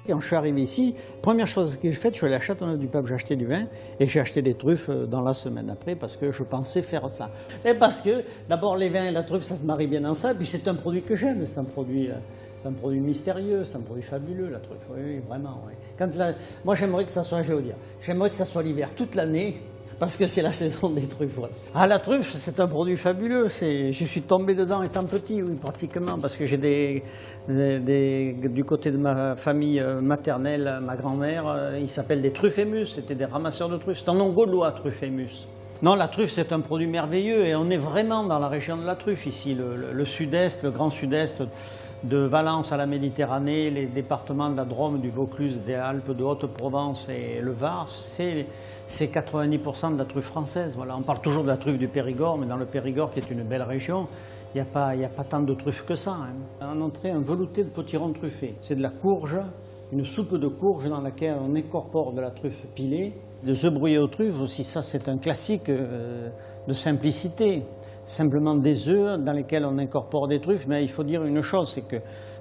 Quand je suis arrivé ici, première chose que j'ai faite, je suis allé à Châteauneuf-du-Pape, j'ai acheté du vin et j'ai acheté des truffes dans la semaine après parce que je pensais faire ça. Et parce que d'abord les vins et la truffe, ça se marie bien ensemble, puis c'est un produit que j'aime, c'est un produit mystérieux, c'est un produit fabuleux, la truffe, oui, vraiment. Oui. Moi j'aimerais que ça soit, je vais vous dire, j'aimerais que ça soit l'hiver toute l'année, parce que c'est la saison des truffes. Voilà. Ah, la truffe, c'est un produit fabuleux. Je suis tombé dedans étant petit, oui, pratiquement, parce que j'ai du côté de ma famille maternelle, ma grand-mère, ils s'appellent des truffémus, c'était des ramasseurs de truffes. C'est un nom gaulois, truffémus. Non, la truffe, c'est un produit merveilleux et on est vraiment dans la région de la truffe ici, le sud-est, le grand sud-est, de Valence à la Méditerranée, les départements de la Drôme, du Vaucluse, des Alpes, de Haute-Provence et le Var, c'est 90% de la truffe française. Voilà. On parle toujours de la truffe du Périgord, mais dans le Périgord, qui est une belle région, il n'y a pas tant de truffes que ça. En entrée, un velouté de potiron truffé. C'est de la courge, une soupe de courge dans laquelle on incorpore de la truffe pilée. Les œufs brouillés aux truffes aussi, ça c'est un classique de simplicité. Simplement des œufs dans lesquels on incorpore des truffes, mais il faut dire une chose, c'est que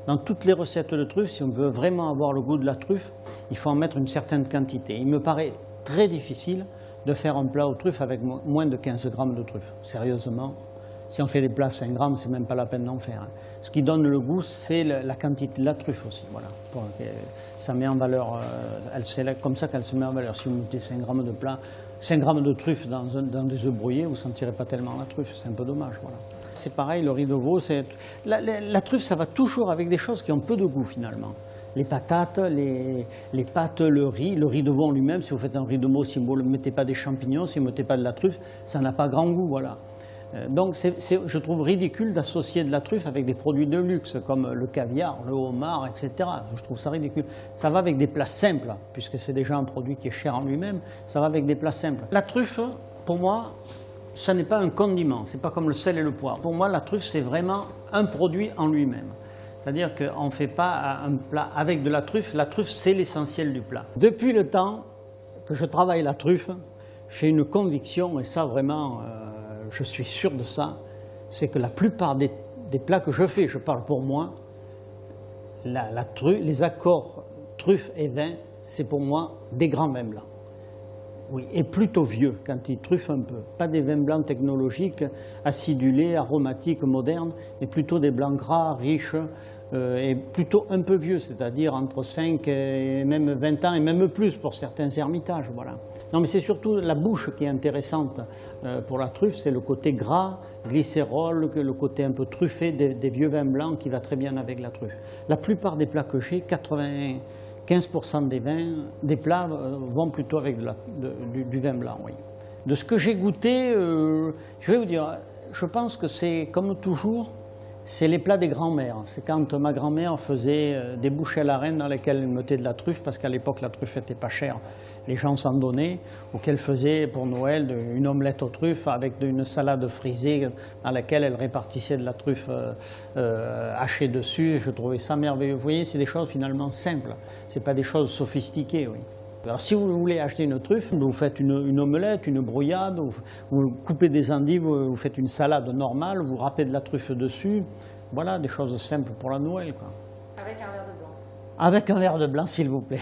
dans toutes les recettes de truffes, si on veut vraiment avoir le goût de la truffe, il faut en mettre une certaine quantité. Il me paraît très difficile de faire un plat aux truffes avec moins de 15 grammes de truffes. Sérieusement, si on fait des plats à 5 grammes, c'est même pas la peine d'en faire. Ce qui donne le goût, c'est la quantité de la truffe aussi. Voilà. Ça met en valeur, c'est comme ça qu'elle se met en valeur. Si vous mettez 5 grammes de plat, 5 grammes de truffe dans des œufs brouillés, vous ne sentirez pas tellement la truffe, c'est un peu dommage. Voilà. C'est pareil, le riz de veau, la truffe, ça va toujours avec des choses qui ont peu de goût finalement. Les patates, les pâtes, le riz de veau en lui-même, si vous faites un riz de veau, si vous ne mettez pas des champignons, si vous ne mettez pas de la truffe, ça n'a pas grand goût. Voilà. Donc je trouve ridicule d'associer de la truffe avec des produits de luxe comme le caviar, le homard, etc. Je trouve ça ridicule. Ça va avec des plats simples, puisque c'est déjà un produit qui est cher en lui-même, ça va avec des plats simples. La truffe, pour moi, ce n'est pas un condiment, c'est pas comme le sel et le poivre. Pour moi, la truffe, c'est vraiment un produit en lui-même. C'est-à-dire qu'on ne fait pas un plat avec de la truffe, c'est l'essentiel du plat. Depuis le temps que je travaille la truffe, j'ai une conviction, et ça vraiment, je suis sûr de ça, c'est que la plupart des plats que je fais, je parle pour moi, les accords truffe et vin, c'est pour moi des grands vins blancs. Oui, et plutôt vieux, quand ils truffent un peu. Pas des vins blancs technologiques, acidulés, aromatiques, modernes, mais plutôt des blancs gras, riches, et plutôt un peu vieux, c'est-à-dire entre 5 et même 20 ans, et même plus pour certains ermitages. Voilà. Non, mais c'est surtout la bouche qui est intéressante pour la truffe, c'est le côté gras, glycérol, le côté un peu truffé des vieux vins blancs qui va très bien avec la truffe. La plupart des plats que j'ai, 95% des plats vont plutôt avec du vin blanc, oui. De ce que j'ai goûté, je vais vous dire, je pense que c'est comme toujours, c'est les plats des grands-mères. C'est quand ma grand-mère faisait des bouchées à la reine dans lesquelles elle mettait de la truffe, parce qu'à l'époque la truffe n'était pas chère, les gens s'en donnaient, ou qu'elle faisait pour Noël une omelette aux truffes avec une salade frisée dans laquelle elle répartissait de la truffe hachée dessus. Je trouvais ça merveilleux. Vous voyez, c'est des choses finalement simples, ce n'est pas des choses sophistiquées. Oui. Alors si vous voulez acheter une truffe, vous faites une omelette, une brouillade, vous coupez des endives, vous faites une salade normale, vous râpez de la truffe dessus. Voilà, des choses simples pour la Noël, quoi. Avec un verre de blanc. Avec un verre de blanc, s'il vous plaît.